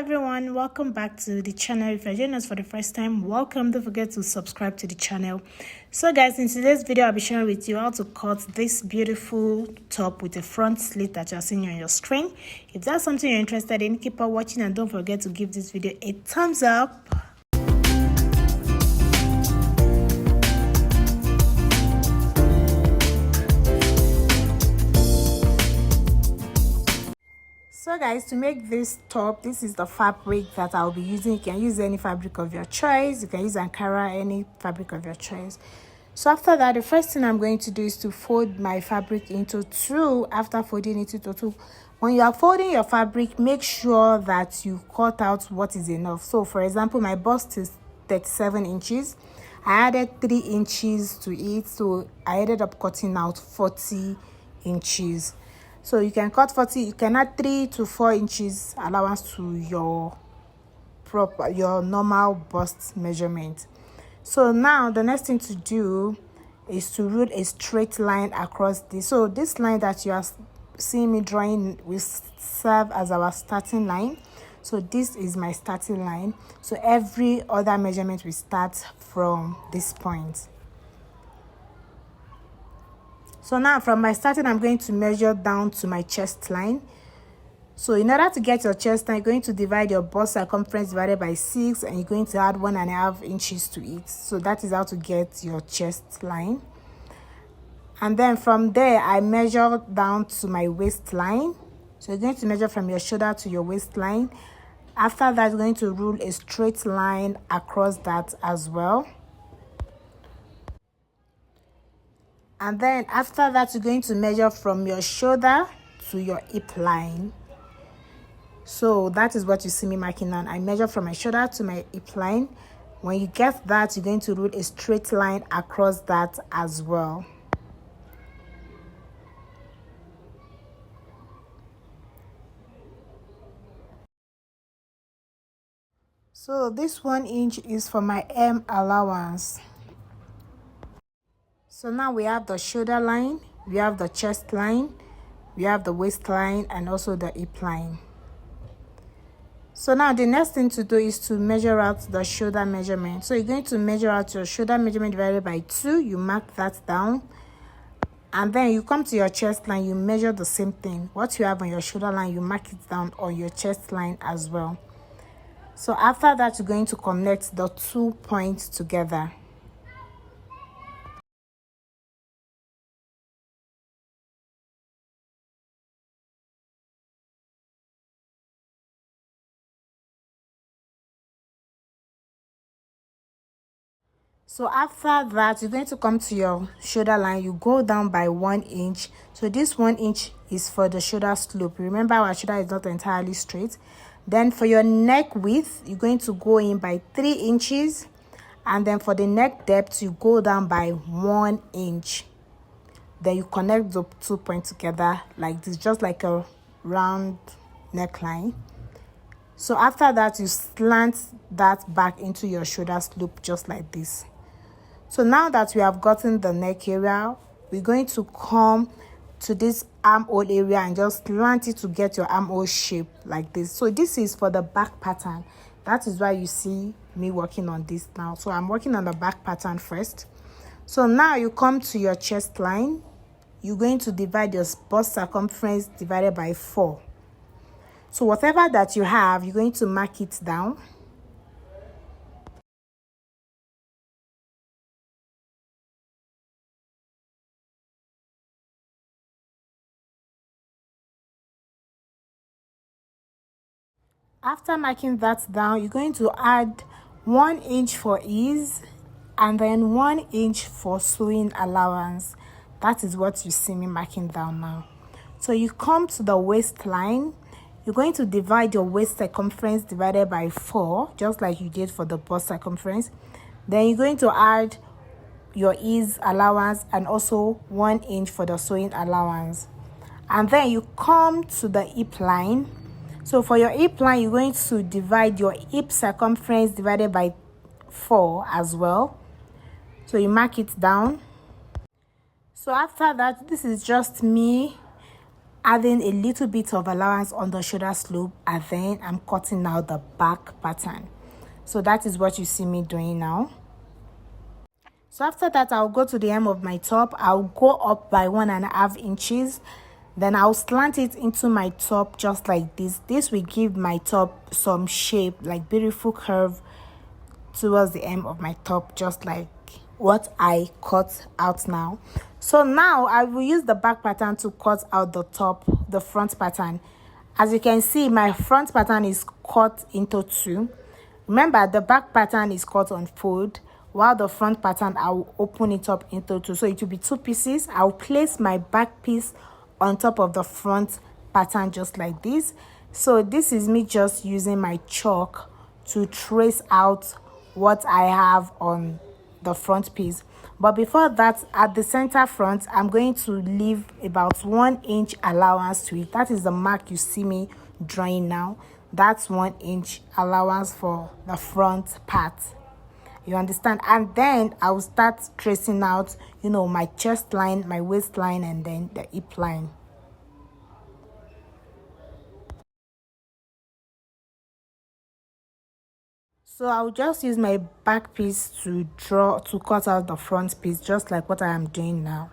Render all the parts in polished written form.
everyone, welcome back to the channel. If you're joining us for the first time, welcome. Don't forget to subscribe to the channel. So guys, in today's video I'll be sharing with you how to cut this beautiful top with a front slit that you're seeing on your screen. If that's something you're interested in, keep on watching and don't forget to give this video a thumbs up. So guys, to make this top, this is the fabric that I'll be using. You can use any fabric of your choice. You can use Ankara, any fabric of your choice. So after that, the first thing I'm going to do is to fold my fabric into two. After folding it into two, when you are folding your fabric, make sure that you cut out what is enough. So for example, my bust is 37 inches. I added 3 inches to it, so I ended up cutting out 40 inches. So you can cut 40, you can add 3 to 4 inches allowance to your normal bust measurement. So now the next thing to do is to rule a straight line across this. So this line that you are seeing me drawing will serve as our starting line. So this is my starting line. So every other measurement will start from this point. So now from my starting, I'm going to measure down to my chest line. So in order to get your chest line, you're going to divide your bust circumference divided by 6 and you're going to add 1.5 inches to it. So that is how to get your chest line. And then from there, I measure down to my waistline. So you're going to measure from your shoulder to your waistline. After that, you're going to rule a straight line across that as well. And then after that, you're going to measure from your shoulder to your hip line. So that is what you see me marking on. I measure from my shoulder to my hip line. When you get that, you're going to rule a straight line across that as well. So this 1 inch is for my M allowance. So now we have the shoulder line, we have the chest line, we have the waistline, and also the hip line. So now the next thing to do is to measure out the shoulder measurement. So you're going to measure out your shoulder measurement divided by 2. You mark that down. And then you come to your chest line, you measure the same thing. What you have on your shoulder line, you mark it down on your chest line as well. So after that, you're going to connect the 2 points together. So after that, you're going to come to your shoulder line. You go down by 1 inch. So this 1 inch is for the shoulder slope. Remember, our shoulder is not entirely straight. Then for your neck width, you're going to go in by 3 inches. And then for the neck depth, you go down by 1 inch. Then you connect the 2 points together like this, just like a round neckline. So after that, you slant that back into your shoulder slope just like this. So now that we have gotten the neck area, we're going to come to this armhole area and just slant it to get your armhole shape like this. So this is for the back pattern. That is why you see me working on this now. So I'm working on the back pattern first. So now you come to your chest line. You're going to divide your bust circumference divided by 4. So whatever that you have, you're going to mark it down. After marking that down, you're going to add 1 inch for ease and then 1 inch for sewing allowance. That is what you see me marking down now. So you come to the waistline. You're going to divide your waist circumference divided by 4, just like you did for the bust circumference. Then you're going to add your ease allowance and also 1 inch for the sewing allowance. And then you come to the hip line. So for your hip line, you're going to divide your hip circumference divided by 4 as well. So you mark it down. So after that, this is just me adding a little bit of allowance on the shoulder slope, and then I'm cutting out the back pattern. So that is what you see me doing now. So after that, I'll go to the hem of my top. I'll go up by 1.5 inches. Then I'll slant it into my top just like this. This will give my top some shape, like beautiful curve towards the hem of my top, just like what I cut out now. So now I will use the back pattern to cut out the top, the front pattern. As you can see, my front pattern is cut into two. Remember, the back pattern is cut on fold, while the front pattern, I will open it up into two. So it will be two pieces. I'll place my back piece on top of the front pattern just like this. So this is me just using my chalk to trace out what I have on the front piece. But before that, at the center front, I'm going to leave about 1 inch allowance to it. That is the mark you see me drawing now. That's 1 inch allowance for the front part. You understand? And then I will start tracing out, my chest line, my waistline, and then the hip line. So I'll just use my back piece to cut out the front piece, just like what I am doing now.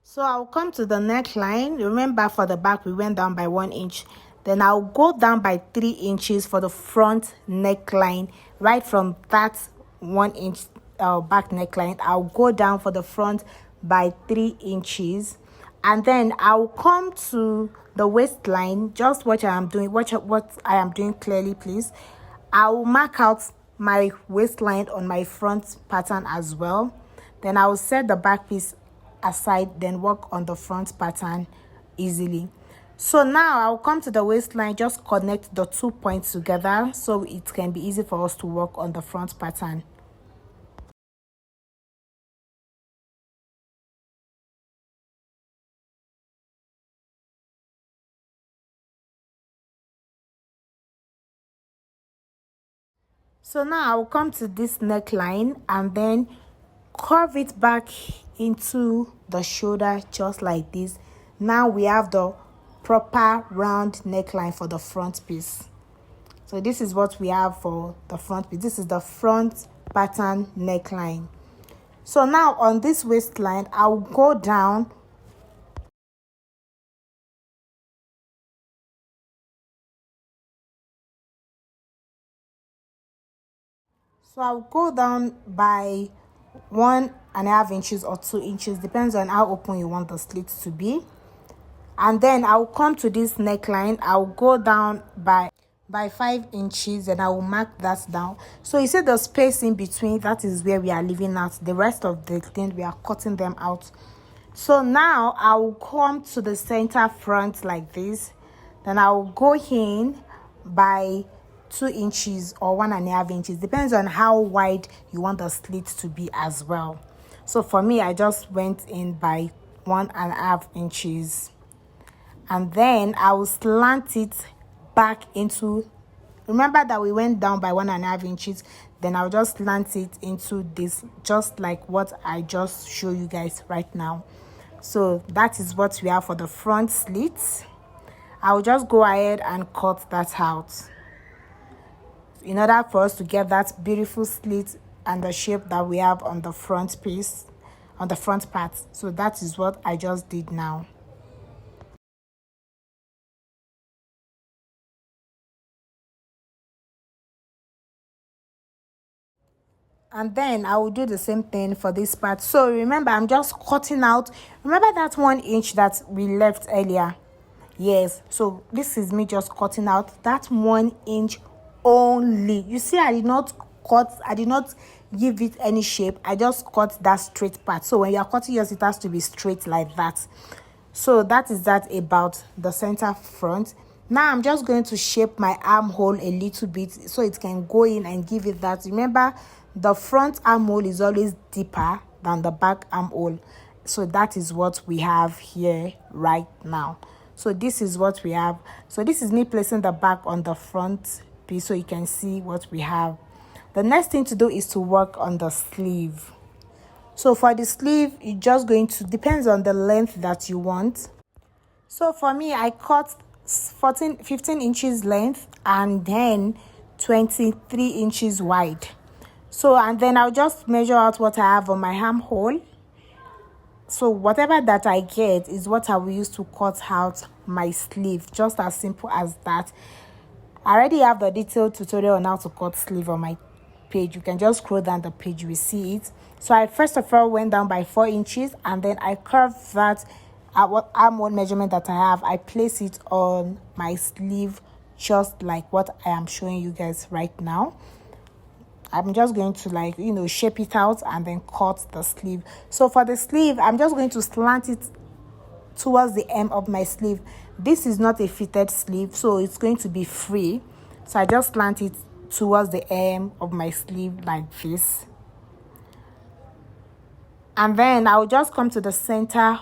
So I'll come to the neckline. Remember, for the back, we went down by 1 inch. Then I'll go down by 3 inches for the front neckline. Right from that 1 inch back neckline, I'll go down for the front by 3 inches. And then I'll come to the waistline. Just what I am doing. Watch what I am doing clearly, please. I'll mark out my waistline on my front pattern as well. Then I'll set the back piece aside, then work on the front pattern easily. So now I'll come to the waistline, just connect the 2 points together so it can be easy for us to work on the front pattern. So now I'll come to this neckline and then curve it back into the shoulder just like this. Now we have the proper round neckline for the front piece. So this is what we have for the front piece. This is the front pattern neckline. So now on this waistline, I'll go down . So I'll go down by 1.5 inches or 2 inches, depends on how open you want the slit to be. And then I'll come to this neckline. I'll go down by 5 inches and I will mark that down. So you see the space in between, that is where we are leaving out. The rest of the thing, we are cutting them out. So now I will come to the center front like this. Then I will go in by 2 inches or 1.5 inches, depends on how wide you want the slit to be as well. So for me, I just went in by 1.5 inches. And then I will slant it back into, remember that we went down by 1.5 inches, then I'll just slant it into this, just like what I just show you guys right now. So that is what we have for the front slit. I'll just go ahead and cut that out in order for us to get that beautiful slit and the shape that we have on the front piece, on the front part. So that is what I just did now. And then I will do the same thing for this part. So remember, I'm just cutting out. Remember that 1 inch that we left earlier? Yes. So this is me just cutting out that 1 inch only. You see, I did not give it any shape. I just cut that straight part. So when you are cutting yours, it has to be straight like that. So that is that about the center front. Now I'm just going to shape my armhole a little bit so it can go in and give it that. Remember, the front armhole is always deeper than the back armhole. So that is what we have here right now. So this is what we have. So this is me placing the back on the front piece so you can see what we have. The next thing to do is to work on the sleeve. So for the sleeve, it's just going to depends on the length that you want. So for me, I cut 15 inches length and then 23 inches wide. So and then I'll just measure out what I have on my armhole. So whatever that I get is what I will use to cut out my sleeve. Just as simple as that. I already have the detailed tutorial on how to cut sleeve on my page. You can just scroll down the page, you will see it. So I first of all went down by 4 inches and then I curved that at what armhole measurement that I have. I place it on my sleeve just like what I am showing you guys right now. I'm just going to shape it out and then cut the sleeve. So for the sleeve, I'm just going to slant it towards the hem of my sleeve. This is not a fitted sleeve, so it's going to be free. So I just slant it towards the hem of my sleeve like this. And then I'll just come to the center,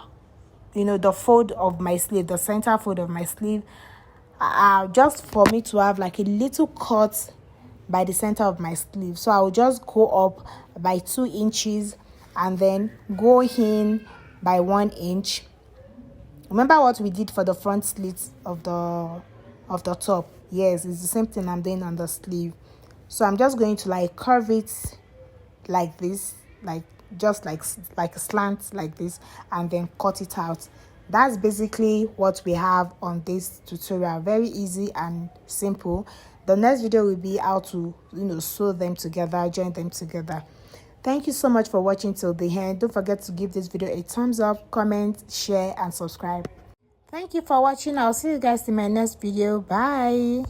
the fold of my sleeve, the center fold of my sleeve. Just for me to have like a little cut by the center of my sleeve. So I'll just go up by 2 inches and then go in by 1 inch. Remember what we did for the front slit of the top? Yes, it's the same thing I'm doing on the sleeve. So I'm just going to curve it like this, just like a slant like this, and then cut it out. That's basically what we have on this tutorial. Very easy and simple. The next video will be how to sew them together, join them together. Thank you so much for watching till the end. Don't forget to give this video a thumbs up, comment, share and subscribe. Thank you for watching. I'll see you guys in my next video. Bye.